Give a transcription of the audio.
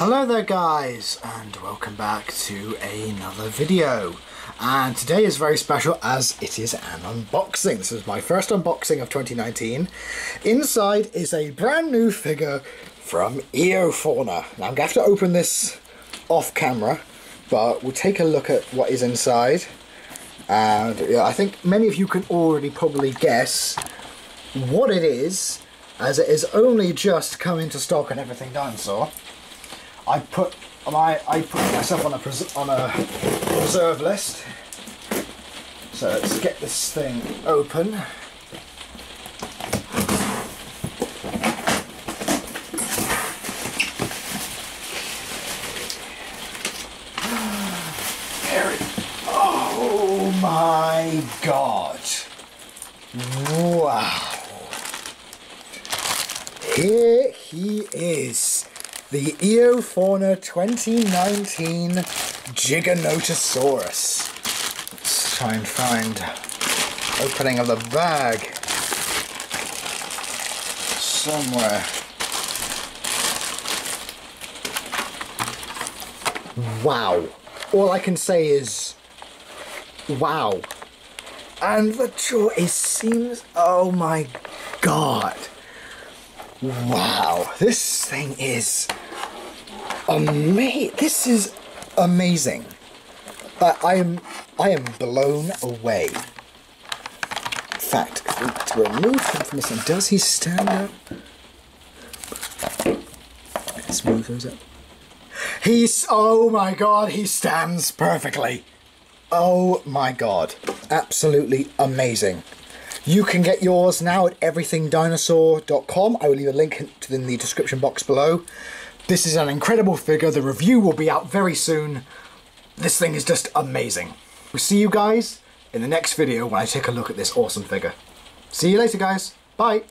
Hello there guys, and welcome back to another video. And today is very special as it is an unboxing. This is my first unboxing of 2019. Inside is a brand new figure from EOFauna. Now I'm going to have to open this off camera, but we'll take a look at what is inside. And yeah, I think many of you can already probably guess what it is, as it is only just come into stock and everything dinosaur. I put myself on a reserve list. So let's get this thing open. Oh my god! Wow! Here he is. The EOFauna 2019 Giganotosaurus. Let's try and find opening of the bag somewhere. Wow. All I can say is wow. And the jaw, it seems, oh my god. Wow, this thing is amazing. This is amazing. I am blown away. In fact, to remove him from this thing, does he stand up? Let's move those up. Oh my god, he stands perfectly. Oh my god, absolutely amazing. You can get yours now at everythingdinosaur.com. I will leave a link in the description box below. This is an incredible figure. The review will be out very soon. This thing is just amazing. We'll see you guys in the next video when I take a look at this awesome figure. See you later, guys. Bye.